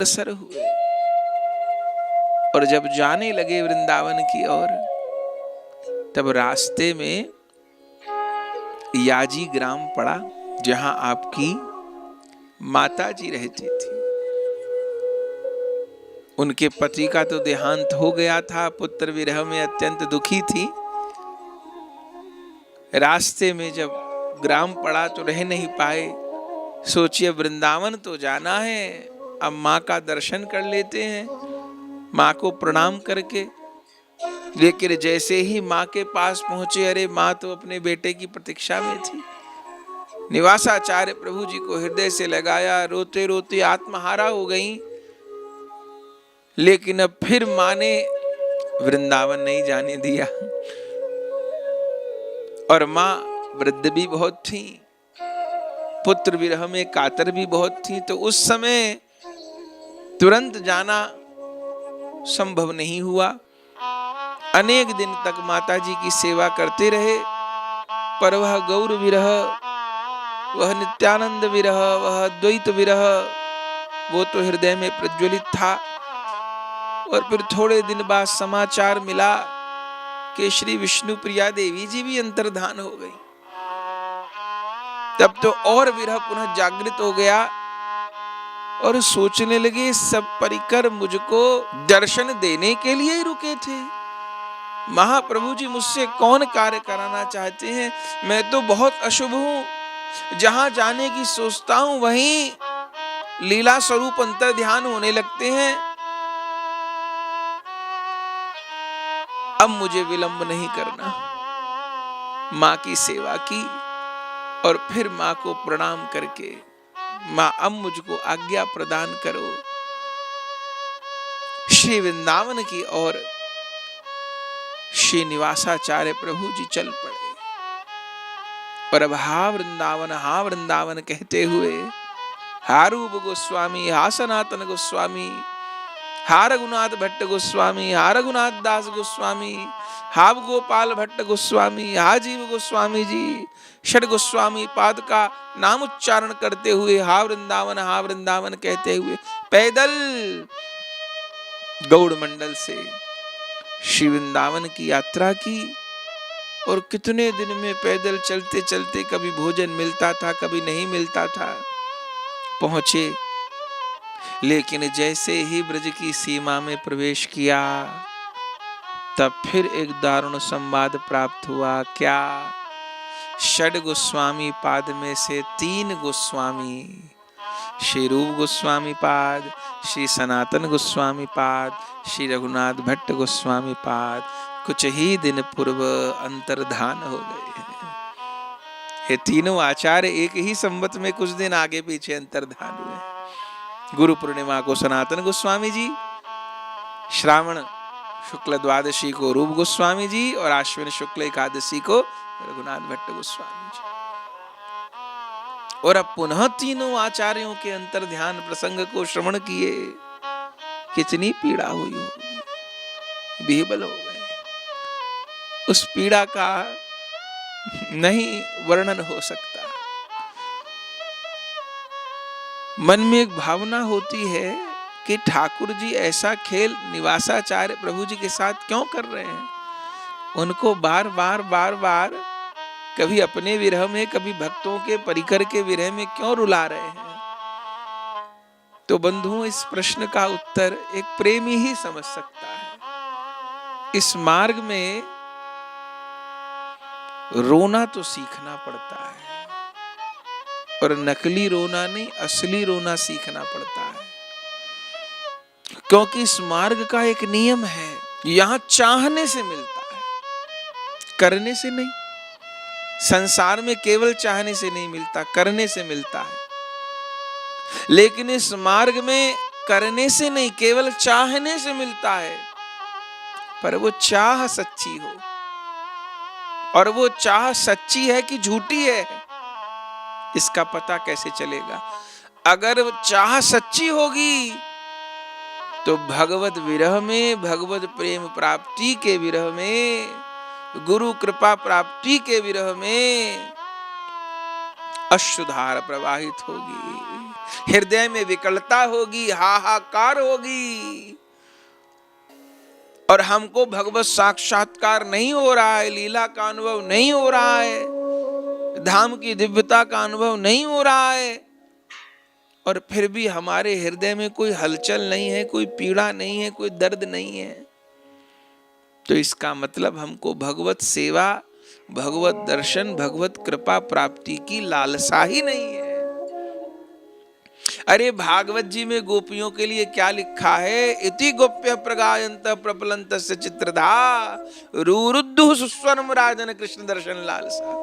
अग्रसर हुए और जब जाने लगे वृंदावन की ओर, तब रास्ते में याजी ग्राम पड़ा जहां आपकी माता जी रहती थी। उनके पति का तो देहांत हो गया था, पुत्र विरह में अत्यंत दुखी थी। रास्ते में जब ग्राम पड़ा तो रह नहीं पाए, सोचिए वृंदावन तो जाना है, अब माँ का दर्शन कर लेते हैं, माँ को प्रणाम करके। लेकिन जैसे ही माँ के पास पहुंचे, अरे माँ तो अपने बेटे की प्रतीक्षा में थी। निवासाचार्य प्रभु जी को हृदय से लगाया, रोते रोते आत्महारा हो गई। लेकिन अब फिर माँ ने वृंदावन नहीं जाने दिया। और माँ वृद्ध भी बहुत थी, पुत्र विरह में कातर भी बहुत थी, तो उस समय तुरंत जाना संभव नहीं हुआ। अनेक दिन तक माता जी की सेवा करते रहे, पर वह गौर विरह, वह नित्यानंद विरह, वह द्वैत विरह, वो तो हृदय में प्रज्वलित था। और फिर थोड़े दिन बाद समाचार मिला कि श्री विष्णु प्रिया देवी जी भी अंतर्धान हो गई। तब तो और विरह पुनः जागृत हो गया और सोचने लगे सब परिकर मुझको दर्शन देने के लिए ही रुके थे। महाप्रभु जी मुझसे कौन कार्य कराना चाहते हैं? मैं तो बहुत अशुभ हूं, जहां जाने की सोचता हूं वहीं लीला स्वरूप अंतर ध्यान होने लगते हैं। अब मुझे विलंब नहीं करना। माँ की सेवा की और फिर माँ को प्रणाम करके, माँ अब मुझको आज्ञा प्रदान करो, श्री वृंदावन की ओर श्री निवासाचार्य प्रभु जी चल पड़े। और अब हा वृंदावन कहते हुए हा रूप गोस्वामी, हा सनातन गोस्वामी, हा रघुनाथ भट्ट गोस्वामी, हा रघुनाथ दास गोस्वामी, हा गोपाल भट्ट गोस्वामी, हा जीव गोस्वामी जी, षड गोस्वामी पाद का नाम उच्चारण करते हुए हा वृंदावन कहते हुए पैदल गौड़ मंडल से श्री वृंदावन की यात्रा की। और कितने दिन में पैदल चलते चलते कभी भोजन मिलता था, कभी नहीं मिलता था, पहुंचे। लेकिन जैसे ही ब्रज की सीमा में प्रवेश किया, तब फिर एक दारुण संवाद प्राप्त हुआ। क्या? षड गोस्वामी पाद में से 3 गोस्वामी, श्री रूप गोस्वामी पाद, श्री सनातन गोस्वामी पाद, श्री रघुनाथ भट्ट गोस्वामी पाद कुछ ही दिन पूर्व अंतर्धान हो गए हैं। ये तीनों आचार्य एक ही संवत में कुछ दिन आगे पीछे अंतर्धान हुए। गुरु पूर्णिमा को सनातन गोस्वामी जी, श्रावण शुक्ल द्वादशी को रूप गोस्वामी जी और आश्विन शुक्ल एकादशी को रघुनाथ भट्ट गोस्वामी जी। और अब पुनः तीनों आचार्यों के अंतर्ध्यान प्रसंग को श्रवण किए, कितनी पीड़ा हुई होगी, बेबल हो गए। उस पीड़ा का नहीं वर्णन हो सकता। मन में एक भावना होती है कि ठाकुर जी ऐसा खेल निवासाचार्य प्रभु जी के साथ क्यों कर रहे हैं? उनको बार बार कभी अपने विरह में, कभी भक्तों के परिकर के विरह में क्यों रुला रहे हैं? तो बंधुओं, इस प्रश्न का उत्तर एक प्रेमी ही समझ सकता है। इस मार्ग में रोना तो सीखना पड़ता है, और नकली रोना नहीं, असली रोना सीखना पड़ता है। क्योंकि इस मार्ग का एक नियम है, यहां चाहने से मिलता है, करने से नहीं। संसार में केवल चाहने से नहीं मिलता, करने से मिलता है। लेकिन इस मार्ग में करने से नहीं, केवल चाहने से मिलता है। पर वो चाह सच्ची हो, और वो चाह सच्ची है कि झूठी है, इसका पता कैसे चलेगा? अगर चाह सच्ची होगी तो भगवत विरह में, भगवत प्रेम प्राप्ति के विरह में, गुरु कृपा प्राप्ति के विरह में अश्रुधार प्रवाहित होगी। हृदय में विकलता होगी, हाहाकार होगी, और हमको भगवत साक्षात्कार नहीं हो रहा है, लीला का अनुभव नहीं हो रहा है, धाम की दिव्यता का अनुभव नहीं हो रहा है, और फिर भी हमारे हृदय में कोई हलचल नहीं है, कोई पीड़ा नहीं है, कोई दर्द नहीं है, तो इसका मतलब हमको भगवत सेवा, भगवत दर्शन, भगवत कृपा प्राप्ति की लालसा ही नहीं है। अरे भागवत जी में गोपियों के लिए क्या लिखा है? इति गोप्य प्रगायंत प्रपलंतस्य चित्रधा रुरुद्धु सुस्वरम राजन कृष्ण दर्शन लालसा।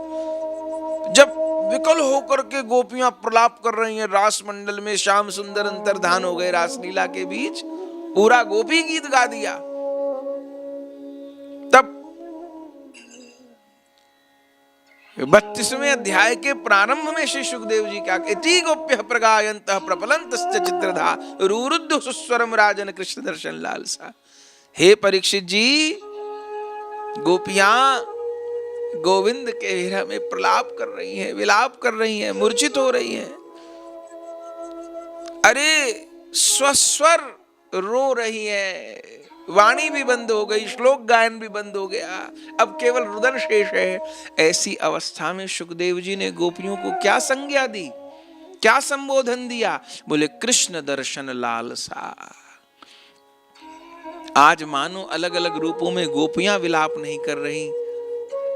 जब विकल होकर के गोपियां प्रलाप कर रही हैं रास मंडल में, श्याम सुंदर अंतर्धान हो गए रासलीला के बीच, पूरा गोपी गीत गा दिया, तब 32वें अध्याय के प्रारंभ में श्री सुखदेव जी क्या, इति गोप्य प्रगायन्तः प्रपलन्तस्य चित्रधा रुरुद्धु सुस्वरम राजन कृष्ण दर्शन लालसा। हे परीक्षित जी, गोपियां गोविंद के विरह में प्रलाप कर रही हैं, विलाप कर रही हैं, मूर्छित हो रही हैं। अरे स्वस्वर रो रही है, वाणी भी बंद हो गई, श्लोक गायन भी बंद हो गया, अब केवल रुदन शेष है। ऐसी अवस्था में सुखदेव जी ने गोपियों को क्या संज्ञा दी, क्या संबोधन दिया? बोले कृष्ण दर्शन लालसा। आज मानो अलग अलग रूपों में गोपियां विलाप नहीं कर रही,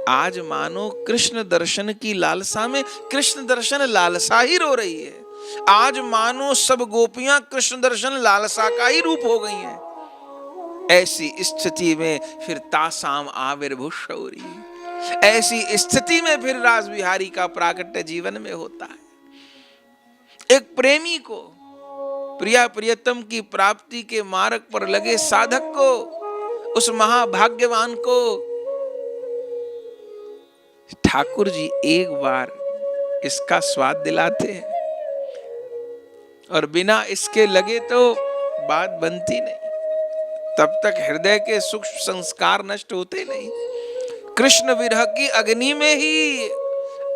आज मानो कृष्ण दर्शन की लालसा में कृष्ण दर्शन लालसा ही रो रही है। आज मानो सब गोपियां कृष्ण दर्शन लालसा का ही रूप हो गई हैं। ऐसी स्थिति में फिर तासाम आविर्भूषौरी, ऐसी स्थिति में फिर रास बिहारी का प्राकट्य जीवन में होता है। एक प्रेमी को, प्रिया प्रियतम की प्राप्ति के मार्ग पर लगे साधक को, उस महाभाग्यवान को ठाकुर जी एक बार इसका स्वाद दिलाते हैं, और बिना इसके लगे तो बात बनती नहीं, तब तक हृदय के सूक्ष्म संस्कार नष्ट होते नहीं। कृष्ण विरह की अग्नि में ही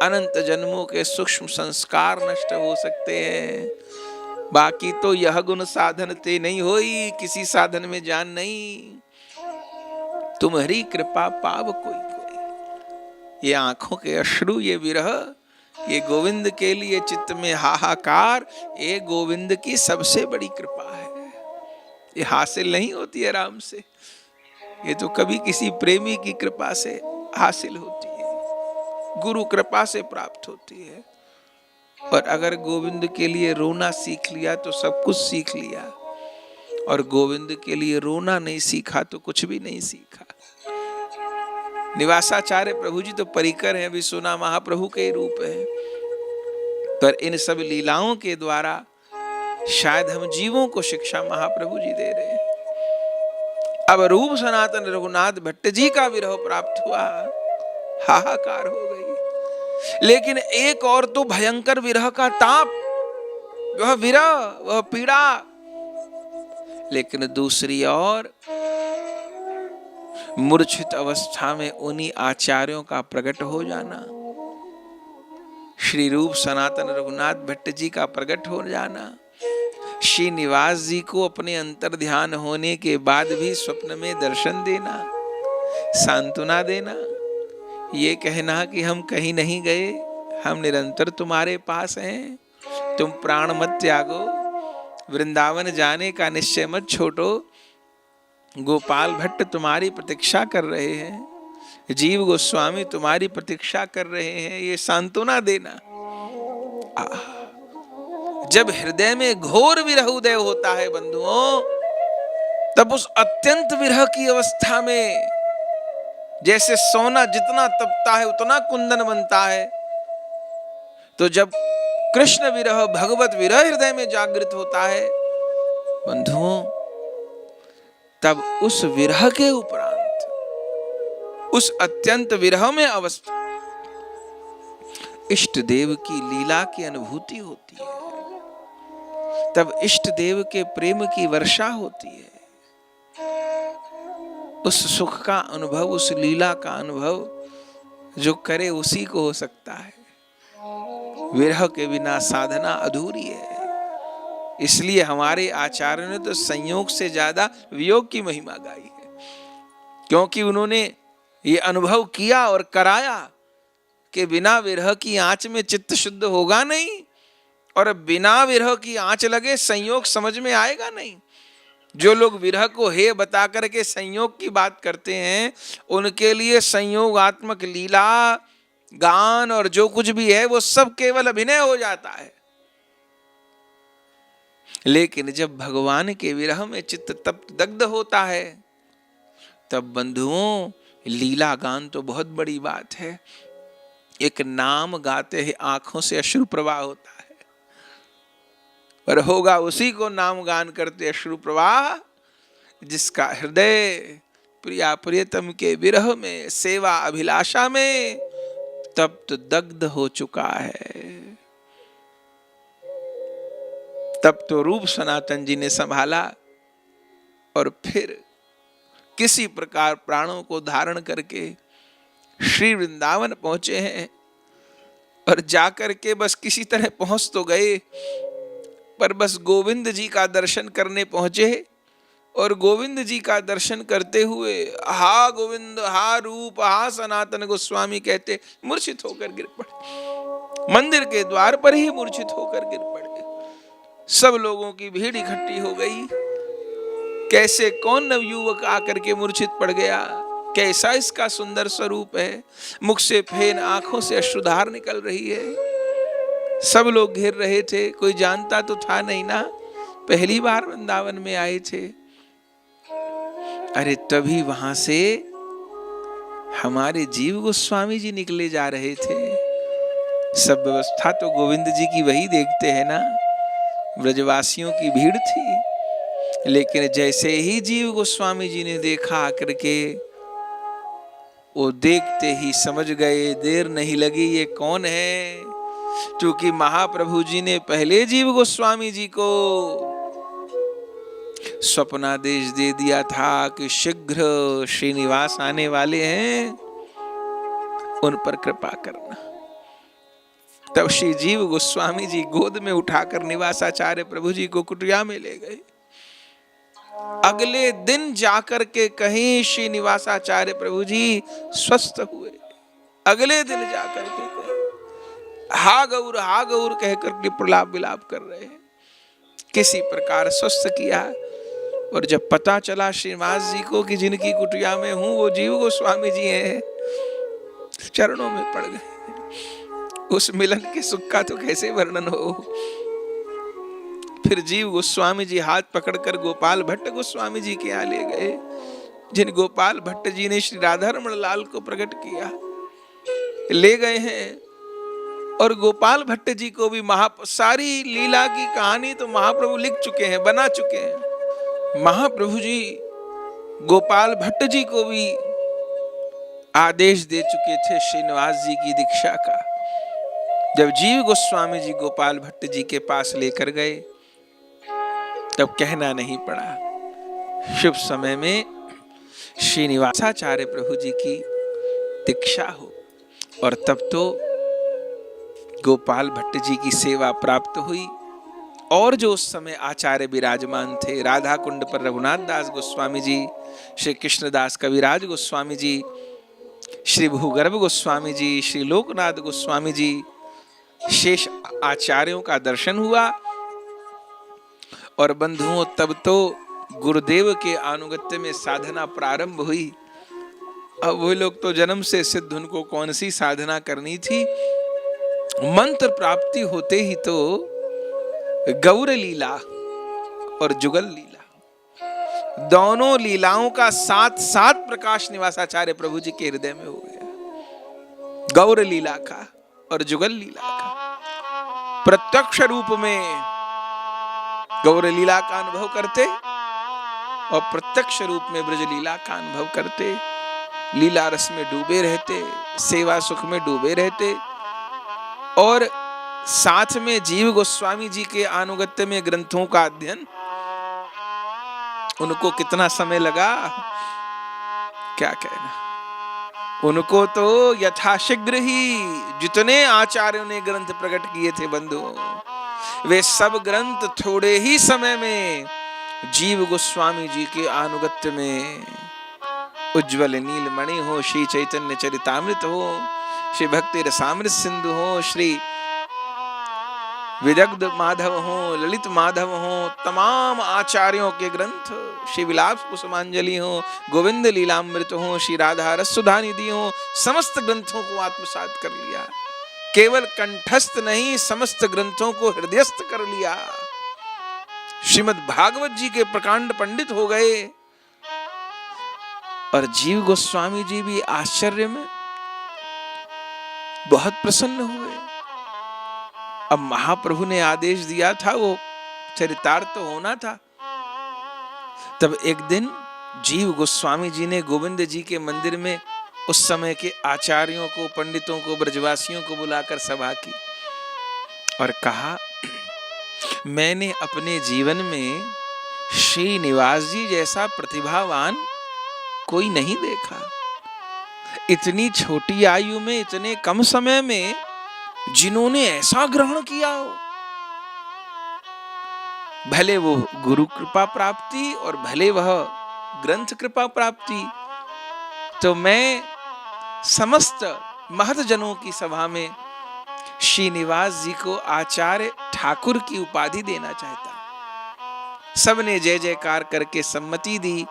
अनंत जन्मों के सूक्ष्म संस्कार नष्ट हो सकते हैं। बाकी तो यह गुण साधन ते नहीं होई, किसी साधन में जान नहीं, तुम्हारी कृपा पाव कोई कोई। ये आंखों के अश्रु, ये विरह, ये गोविंद के लिए चित्त में हाहाकार, ये गोविंद की सबसे बड़ी कृपा है। ये हासिल नहीं होती है आराम से, ये तो कभी किसी प्रेमी की कृपा से हासिल होती है, गुरु कृपा से प्राप्त होती है। और अगर गोविंद के लिए रोना सीख लिया तो सब कुछ सीख लिया, और गोविंद के लिए रोना नहीं सीखा तो कुछ भी नहीं सीखा। निवासाचार्य प्रभु जी तो परिकर हैं, विश्वनाथ महाप्रभु के रूप है, पर इन सब लीलाओं के द्वारा शायद हम जीवों को शिक्षा महाप्रभु जी दे रहे हैं। अब रूप सनातन रघुनाथ भट्ट जी का विरह प्राप्त हुआ, हाहाकार हो गई। लेकिन एक और तो भयंकर विरह का ताप, वह विरह, वह पीड़ा, लेकिन दूसरी ओर मूर्छित अवस्था में उन्हीं आचार्यों का प्रकट हो जाना, श्री रूप सनातन रघुनाथ भट्ट जी का प्रकट हो जाना, श्री निवास जी को अपने अंतर ध्यान होने के बाद भी स्वप्न में दर्शन देना, सांत्वना देना, ये कहना कि हम कहीं नहीं गए, हम निरंतर तुम्हारे पास हैं, तुम प्राण मत त्यागो, वृंदावन जाने का निश्चय मत छोड़ो, गोपाल भट्ट तुम्हारी प्रतीक्षा कर रहे हैं, जीव गोस्वामी तुम्हारी प्रतीक्षा कर रहे हैं, ये सांत्वना देना। जब हृदय में घोर विरह उदय होता है बंधुओं, तब उस अत्यंत विरह की अवस्था में जैसे सोना जितना तपता है उतना कुंदन बनता है, तो जब कृष्ण विरह, भगवत विरह हृदय में जागृत होता है बंधुओं, तब उस विरह के उपरांत, उस अत्यंत विरह में अवस्था इष्ट देव की लीला की अनुभूति होती है, तब इष्ट देव के प्रेम की वर्षा होती है। उस सुख का अनुभव, उस लीला का अनुभव जो करे उसी को हो सकता है। विरह के बिना साधना अधूरी है। इसलिए हमारे आचार्यों ने तो संयोग से ज्यादा वियोग की महिमा गाई है, क्योंकि उन्होंने ये अनुभव किया और कराया कि बिना विरह की आंच में चित्त शुद्ध होगा नहीं, और बिना विरह की आंच लगे संयोग समझ में आएगा नहीं। जो लोग विरह को हे बता करके संयोग की बात करते हैं, उनके लिए संयोगात्मक लीला गान और जो कुछ भी है वो सब केवल अभिनय हो जाता है। लेकिन जब भगवान के विरह में चित्त तप्त दग्ध होता है, तब बंधुओं लीला गान तो बहुत बड़ी बात है। एक नाम गाते ही आंखों से अश्रु प्रवाह होता है, पर होगा उसी को नाम गान करते अश्रु प्रवाह जिसका हृदय प्रिया प्रियतम के विरह में, सेवा अभिलाषा में तप्त दग्ध हो चुका है। तब तो रूप सनातन जी ने संभाला और फिर किसी प्रकार प्राणों को धारण करके श्री वृंदावन पहुंचे हैं। और जाकर के बस किसी तरह पहुंच तो गए, पर बस गोविंद जी का दर्शन करने पहुंचे, और गोविंद जी का दर्शन करते हुए हा गोविंद, हा रूप, हा सनातन गोस्वामी कहते मूर्छित होकर गिर पड़े। मंदिर के द्वार पर ही मूर्छित होकर गिर पड़े। सब लोगों की भीड़ इकट्ठी हो गई। कैसे कौन नवयुवक आकर के मूर्छित पड़ गया, कैसा इसका सुंदर स्वरूप है, मुख से फेन, आंखों से अश्रुधार निकल रही है। सब लोग घेर रहे थे, कोई जानता तो था नहीं ना, पहली बार वृंदावन में आए थे। अरे तभी वहां से हमारे जीव गोस्वामी जी निकले जा रहे थे। सब व्यवस्था तो गोविंद जी की वही देखते हैं ना, ब्रजवासियों की भीड़ थी। लेकिन जैसे ही जीव गोस्वामी जी ने देखा आकर के, वो देखते ही समझ गए, देर नहीं लगी, ये कौन है। क्योंकि महाप्रभु जी ने पहले जीव गोस्वामी जी को स्वप्नादेश दे दिया था कि शीघ्र श्रीनिवास आने वाले हैं, उन पर कृपा करना। तब श्री जीव गोस्वामी जी गोद में उठाकर निवासाचार्य प्रभु जी को कुटिया में ले गए। अगले दिन जाकर के कहीं श्री निवासाचार्य प्रभु जी स्वस्थ हुए। अगले दिन जाकर के कहीं हा गौर कहकर के प्रलाप विलाप कर रहे हैं। किसी प्रकार स्वस्थ किया। और जब पता चला श्रीनिवास जी को कि जिनकी कुटिया में हूं वो जीव गोस्वामी जी हैं, चरणों में पड़ गए। उस मिलन के सुख का तो कैसे वर्णन हो। फिर जीव गोस्वामी जी हाथ पकड़कर गोपाल भट्ट गोस्वामी जी के यहाँ ले गए, जिन गोपाल भट्ट जी ने श्री राधा रमण लाल को प्रकट किया। ले गए हैं और गोपाल भट्ट जी को भी सारी लीला की कहानी तो महाप्रभु लिख चुके हैं, बना चुके हैं। महाप्रभु जी गोपाल भट्ट जी को भी आदेश दे चुके थे श्रीनिवास जी की दीक्षा का। जब जीव गोस्वामी जी गोपाल भट्ट जी के पास लेकर गए, तब कहना नहीं पड़ा, शुभ समय में श्रीनिवासाचार्य प्रभु जी की दीक्षा हो। और तब तो गोपाल भट्ट जी की सेवा प्राप्त हुई। और जो उस समय आचार्य विराजमान थे, राधा कुंड पर रघुनाथ दास गोस्वामी जी, श्री कृष्णदास कविराज गोस्वामी जी, श्री भूगर्भ गोस्वामी जी, श्री लोकनाथ गोस्वामी जी, शेष आचार्यों का दर्शन हुआ। और बंधुओं तब तो गुरुदेव के अनुगत्य में साधना प्रारंभ हुई। अब वो लोग तो जन्म से सिद्ध, उनको कौन सी साधना करनी थी। मंत्र प्राप्ति होते ही तो गौर लीला और जुगल लीला, दोनों लीलाओं का साथ साथ प्रकाश निवासाचार्य प्रभु जी के हृदय में हो गया। गौर लीला का और जुगल लीला का प्रत्यक्ष रूप में गौर लीला का अनुभव करते और प्रत्यक्ष रूप में ब्रज लीला का अनुभव करते। लीला रस में डूबे रहते, सेवा सुख में डूबे रहते। और साथ में जीव गोस्वामी जी के अनुगत्य में ग्रंथों का अध्ययन। उनको कितना समय लगा, क्या कहना। उनको तो यथाशीघ्र ही जितने आचार्यों ने ग्रंथ प्रकट किए थे बंधुओं, वे सब ग्रंथ थोड़े ही समय में जीव गोस्वामी जी के अनुगत्य में उज्ज्वल नीलमणि हो, श्री चैतन्य चरितामृत हो, श्री भक्ति रसामृत सिंधु हो, श्री विदग्ध माधव हो, ललित माधव हो, तमाम आचार्यों के ग्रंथ, श्री विलास कुसुमांजलि हो, गोविंद लीलामृत हो, श्री राधा रससुधा निधि हो, समस्त ग्रंथों को आत्मसात कर लिया। केवल कंठस्थ नहीं, समस्त ग्रंथों को हृदयस्थ कर लिया। श्रीमद् भागवत जी के प्रकांड पंडित हो गए। और जीव गोस्वामी जी भी आश्चर्य में बहुत प्रसन्न हुए। अब महाप्रभु ने आदेश दिया था, वो चरितार्थ तो होना था। तब एक दिन जीव गोस्वामी जी ने गोविंद जी के मंदिर में उस समय के आचार्यों को, पंडितों को, ब्रजवासियों को बुलाकर सभा की और कहा, मैंने अपने जीवन में श्रीनिवास जी जैसा प्रतिभावान कोई नहीं देखा। इतनी छोटी आयु में, इतने कम समय में जिन्होंने ऐसा ग्रहण किया हो, भले वो गुरु कृपा प्राप्ति और भले वह ग्रंथ कृपा प्राप्ति, तो मैं समस्त महतजनों की सभा में श्रीनिवास जी को आचार्य ठाकुर की उपाधि देना चाहता। सबने जय जयकार करके सम्मति दी।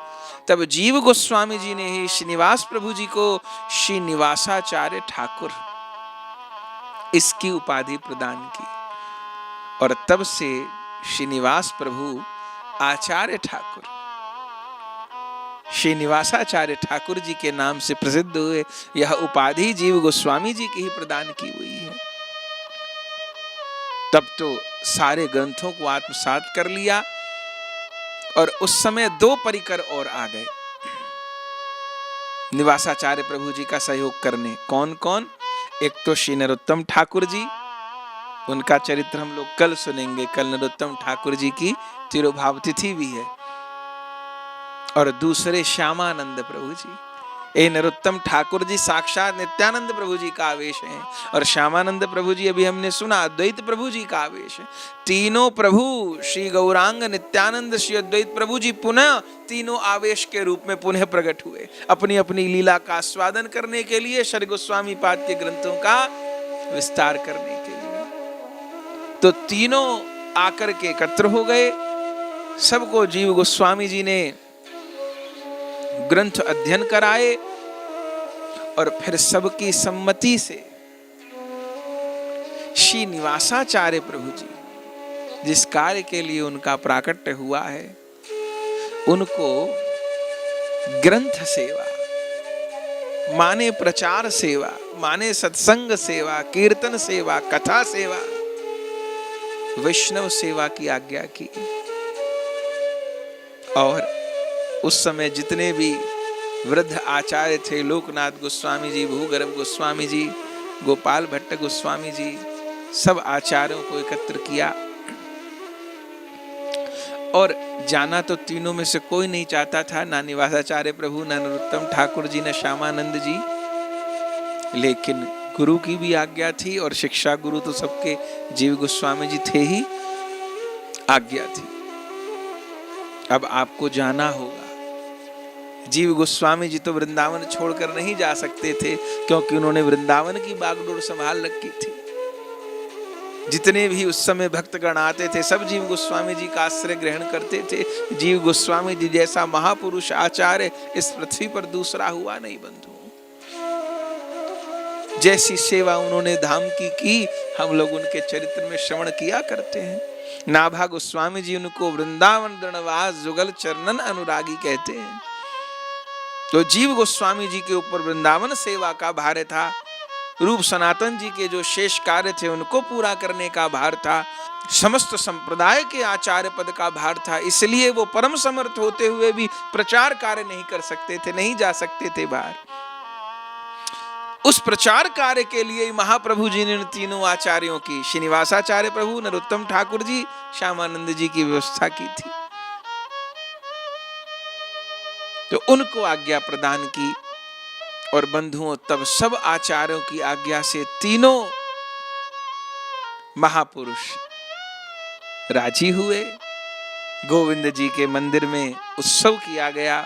तब जीव गोस्वामी जी ने ही श्रीनिवास प्रभु जी को श्रीनिवासाचार्य ठाकुर इसकी उपाधि प्रदान की। और तब से श्रीनिवास प्रभु आचार्य ठाकुर, श्रीनिवासाचार्य ठाकुर जी के नाम से प्रसिद्ध हुए। यह उपाधि जीव गोस्वामी जी की ही प्रदान की हुई है। तब तो सारे ग्रंथों को आत्मसात कर लिया। और उस समय दो परिकर और आ गए निवासाचार्य प्रभु जी का सहयोग करने। कौन कौन? एक तो श्री नरोत्तम ठाकुर जी, उनका चरित्र हम लोग कल सुनेंगे। कल नरोत्तम ठाकुर जी की तिरुभाव तिथि भी है। और दूसरे श्यामानंद प्रभु जी। ए नरोत्तम ठाकुर जी साक्षात नित्यानंद प्रभु जी का आवेश है। और श्यामानंद प्रभु जी अभी हमने सुना अद्वैत प्रभु जी का आवेश है। तीनों प्रभु श्री गौरांग, नित्यानंद, श्री अद्वैत प्रभु जी पुनः तीनों आवेश के रूप में पुनः प्रकट हुए, अपनी अपनी लीला का आस्वादन करने के लिए, श्री गोस्वामी पाद के ग्रंथों का विस्तार करने के लिए। तो तीनों आकर के एकत्र हो गए। सबको जीव गोस्वामी जी ने ग्रंथ अध्ययन कराए। और फिर सबकी सम्मति से श्री निवासाचार्य प्रभु जी जिस कार्य के लिए उनका प्राकट्य हुआ है, उनको ग्रंथ सेवा माने प्रचार सेवा, माने सत्संग सेवा, कीर्तन सेवा, कथा सेवा, वैष्णव सेवा की आज्ञा की। और उस समय जितने भी वृद्ध आचार्य थे, लोकनाथ गोस्वामी जी, भूगर्भ गोस्वामी जी, गोपाल भट्ट गोस्वामी जी, सब आचार्यों को एकत्र किया। और जाना तो तीनों में से कोई नहीं चाहता था, ना निवासाचार्य प्रभु, ना नरोत्तम ठाकुर जी, ना श्यामानंद जी। लेकिन गुरु की भी आज्ञा थी और शिक्षा गुरु तो सबके जीव गोस्वामी जी थे ही, आज्ञा थी। अब आपको जाना होगा। जीव गोस्वामी जी तो वृंदावन छोड़कर नहीं जा सकते थे, क्योंकि उन्होंने वृंदावन की बागडोर संभाल रखी थी। जितने भी उस समय भक्तगण आते थे, सब जीव गोस्वामी जी का आश्रय ग्रहण करते थे। जीव गोस्वामी जी जैसा महापुरुष आचार्य इस पृथ्वी पर दूसरा हुआ नहीं बंधु। जैसी सेवा उन्होंने धाम की हम लोग उनके चरित्र में श्रवण किया करते हैं। नाभा गोस्वामी जी उनको वृंदावन दृढ़वास जुगल चरणन अनुरागी कहते हैं। तो जीव गोस्वामी जी के ऊपर वृंदावन सेवा का भार था। रूप सनातन जी के जो शेष कार्य थे उनको पूरा करने का भार था। समस्त संप्रदाय के आचार्य पद का भार था। इसलिए वो परम समर्थ होते हुए भी प्रचार कार्य नहीं कर सकते थे, नहीं जा सकते थे बाहर। उस प्रचार कार्य के लिए महाप्रभु जी ने तीनों आचार्यों की, श्रीनिवासाचार्य प्रभु, नरोत्तम ठाकुर जी, श्यामानंद जी की व्यवस्था की थी। तो उनको आज्ञा प्रदान की। और बंधुओं, तब सब आचार्यों की आज्ञा से तीनों महापुरुष राजी हुए। गोविंद जी के मंदिर में उत्सव किया गया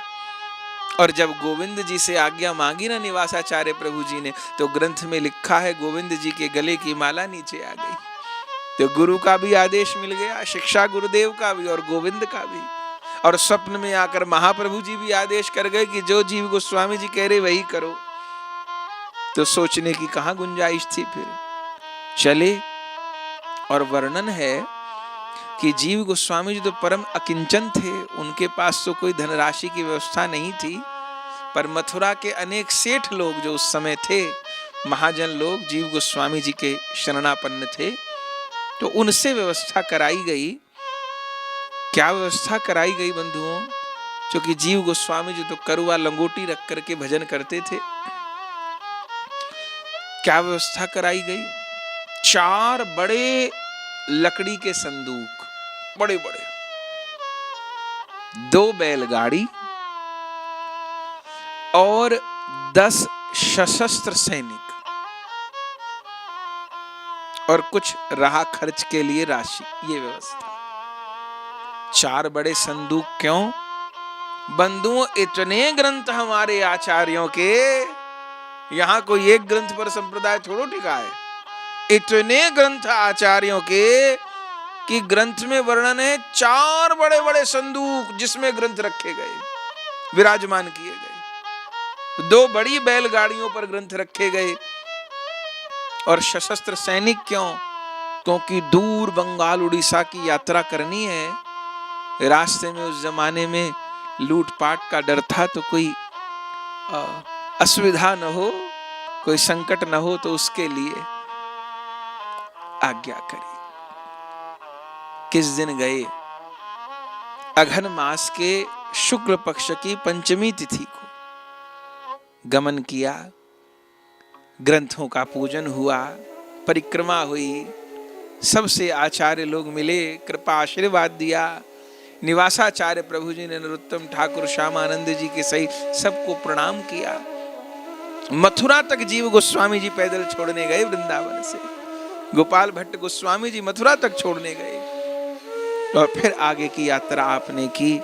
और जब गोविंद जी से आज्ञा मांगी ना निवासाचार्य प्रभु जी ने, तो ग्रंथ में लिखा है गोविंद जी के गले की माला नीचे आ गई। तो गुरु का भी आदेश मिल गया, शिक्षा गुरुदेव का भी और गोविंद का भी। और स्वप्न में आकर महाप्रभु जी भी आदेश कर गए कि जो जीव गोस्वामी जी कह रहे वही करो। तो सोचने की कहां गुंजाइश थी, फिर चले। और वर्णन है कि जीव गोस्वामी जी तो परम अकिंचन थे, उनके पास तो कोई धनराशि की व्यवस्था नहीं थी, पर मथुरा के अनेक सेठ लोग जो उस समय थे, महाजन लोग, जीव गोस्वामी जी के शरणापन्न थे, तो उनसे व्यवस्था कराई गई। क्या व्यवस्था कराई गई बंधुओं? क्योंकि जीव गोस्वामी जी तो करुआ लंगोटी रख करके भजन करते थे। क्या व्यवस्था कराई गई? 4 बड़े लकड़ी के संदूक, बड़े बड़े, 2 बैलगाड़ी और 10 सशस्त्र सैनिक और कुछ राह खर्च के लिए राशि, ये व्यवस्था। 4 बड़े संदूक क्यों? बंधुओं, इतने ग्रंथ हमारे आचार्यों के, यहां कोई एक ग्रंथ पर संप्रदाय थोड़ो टिका है। इतने ग्रंथ आचार्यों के कि ग्रंथ में वर्णन है 4 बड़े बड़े संदूक जिसमें ग्रंथ रखे गए, विराजमान किए गए। 2 बड़ी बैलगाड़ियों पर ग्रंथ रखे गए। और सशस्त्र सैनिक क्यों? क्योंकि दूर बंगाल उड़ीसा की यात्रा करनी है। रास्ते में उस जमाने में लूटपाट का डर था, तो कोई असुविधा न हो, कोई संकट न हो, तो उसके लिए आज्ञा करी। किस दिन गए? अघन मास के शुक्ल पक्ष की पंचमी तिथि को गमन किया। ग्रंथों का पूजन हुआ, परिक्रमा हुई, सबसे आचार्य लोग मिले, कृपा आशीर्वाद दिया। निवासाचार्य प्रभु जी ने नरोत्तम ठाकुर, श्यामानंद जी के सहित सबको प्रणाम किया। मथुरा तक जीव गोस्वामी जी पैदल छोड़ने गए वृंदावन से। गोपाल भट्ट गोस्वामी जी मथुरा तक छोड़ने गए और फिर आगे की यात्रा आपने की।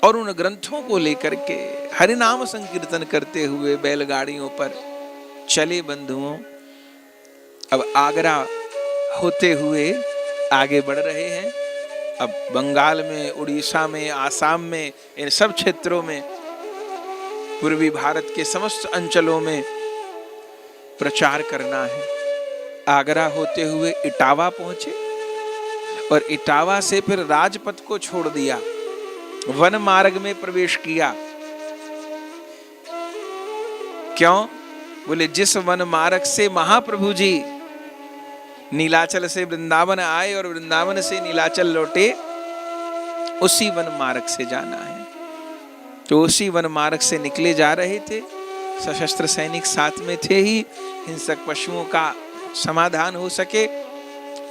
और उन ग्रंथों को लेकर के हरिनाम संकीर्तन करते हुए बैलगाड़ियों पर चले बंधुओं। अब आगरा होते हुए आगे बढ़ रहे हैं। अब बंगाल में, उड़ीसा में, आसाम में, इन सब क्षेत्रों में, पूर्वी भारत के समस्त अंचलों में प्रचार करना है। आगरा होते हुए इटावा पहुंचे और इटावा से फिर राजपथ को छोड़ दिया, वन मार्ग में प्रवेश किया। क्यों? बोले जिस वन मार्ग से महाप्रभु जी नीलाचल से वृंदावन आए और वृंदावन से नीलाचल लौटे, उसी वन मार्ग से जाना है। तो उसी वन मार्ग से निकले जा रहे थे। सशस्त्र सैनिक साथ में थे ही, हिंसक पशुओं का समाधान हो सके।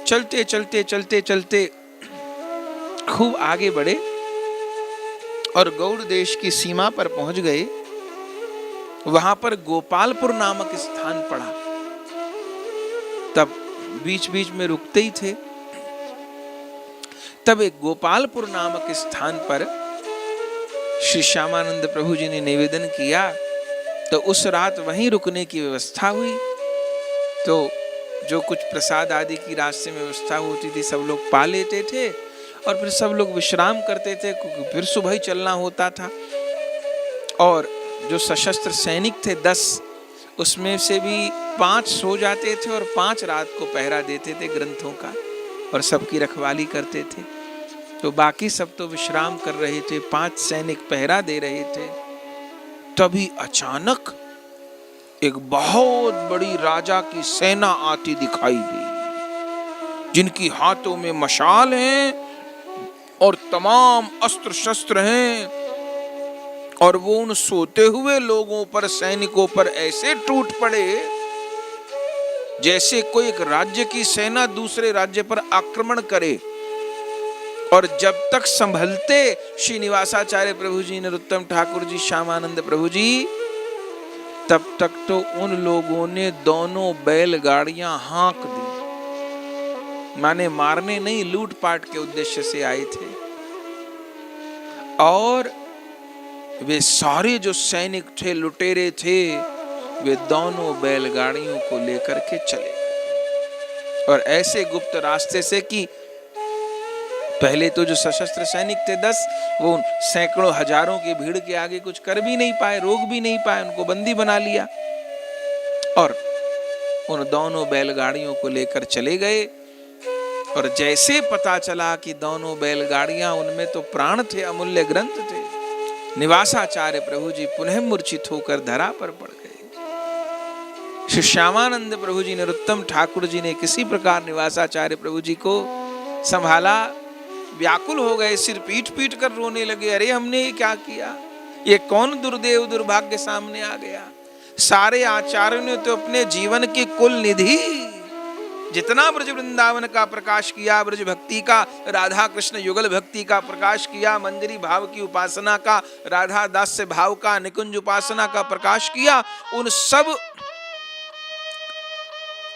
चलते चलते चलते चलते खूब आगे बढ़े और गौड़ देश की सीमा पर पहुंच गए। वहां पर गोपालपुर नामक स्थान पड़ा। तब बीच बीच में रुकते ही थे। तब एक गोपालपुर नामक स्थान पर श्री श्यामानंद प्रभु जी ने निवेदन किया, तो उस रात वहीं रुकने की व्यवस्था हुई। तो जो कुछ प्रसाद आदि की रास्ते में व्यवस्था होती थी सब लोग पा लेते थे और फिर सब लोग विश्राम करते थे, क्योंकि फिर सुबह ही चलना होता था। और जो सशस्त्र सैनिक थे 10, उसमें से भी 5 सो जाते थे और 5 रात को पहरा देते थे ग्रंथों का और सबकी रखवाली करते थे। तो बाकी सब तो विश्राम कर रहे थे, 5 सैनिक पहरा दे रहे थे। तभी अचानक एक बहुत बड़ी राजा की सेना आती दिखाई दी, जिनकी हाथों में मशाल हैं और तमाम अस्त्र शस्त्र हैं। और वो उन सोते हुए लोगों पर, सैनिकों पर ऐसे टूट पड़े जैसे कोई एक राज्य की सेना दूसरे राज्य पर आक्रमण करे। और जब तक संभलते श्रीनिवासाचार्य प्रभु जी, नरोत्तम ठाकुर जी, श्यामानंद प्रभु जी, तब तक तो उन लोगों ने दोनों बैलगाड़ियां हाँक दी। माने मारने नहीं, लूटपाट के उद्देश्य से आए थे। और वे सारे जो सैनिक थे, लुटेरे थे, वे दोनों बैलगाड़ियों को लेकर के चले गए। और ऐसे गुप्त रास्ते से कि पहले तो जो सशस्त्र सैनिक थे 10, वो सैकड़ों हजारों की भीड़ के आगे कुछ कर भी नहीं पाए, रोक भी नहीं पाए, उनको बंदी बना लिया। और उन दोनों बैलगाड़ियों को लेकर चले गए। और जैसे पता चला कि दोनों बैलगाड़ियां, उनमें तो प्राण थे, अमूल्य ग्रंथ थे, निवासाचार्य प्रभु जी पुनः मूर्छित होकर धरा पर पड़ गए। श्री श्यामानंद प्रभु जी, नरोत्तम ठाकुर जी ने किसी प्रकार निवासाचार्य प्रभु जी को संभाला। व्याकुल हो गए, सिर पीट पीट कर रोने लगे। अरे हमने ये क्या किया, ये कौन दुर्देव दुर्भाग्य सामने आ गया। सारे आचार्यों ने तो अपने जीवन की कुल निधि, जितना ब्रज वृंदावन का प्रकाश किया, ब्रज भक्ति का, राधा कृष्ण युगल भक्ति का प्रकाश किया, मंजरी भाव की उपासना का, राधा दास्य भाव का, निकुंज उपासना का प्रकाश किया, उन सब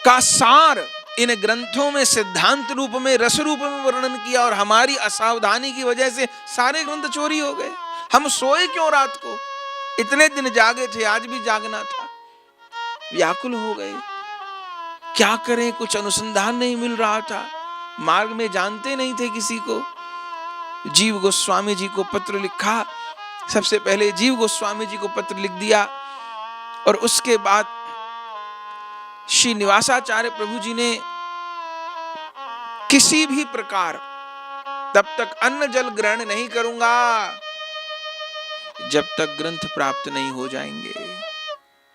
का सार इन ग्रंथों में सिद्धांत रूप में, रस रूप में वर्णन किया। और हमारी असावधानी की वजह से सारे ग्रंथ चोरी हो गए। हम सोए क्यों रात को, इतने दिन जागे थे, आज भी जागना था। व्याकुल हो गए, क्या करें, कुछ अनुसंधान नहीं मिल रहा था, मार्ग में जानते नहीं थे किसी को। जीव गोस्वामी जी को पत्र लिखा, सबसे पहले जीव गोस्वामी जी को पत्र लिख दिया। और उसके बाद श्री निवासाचार्य प्रभु जी ने किसी भी प्रकार तब तक अन्न जल ग्रहण नहीं करूंगा जब तक ग्रंथ प्राप्त नहीं हो जाएंगे।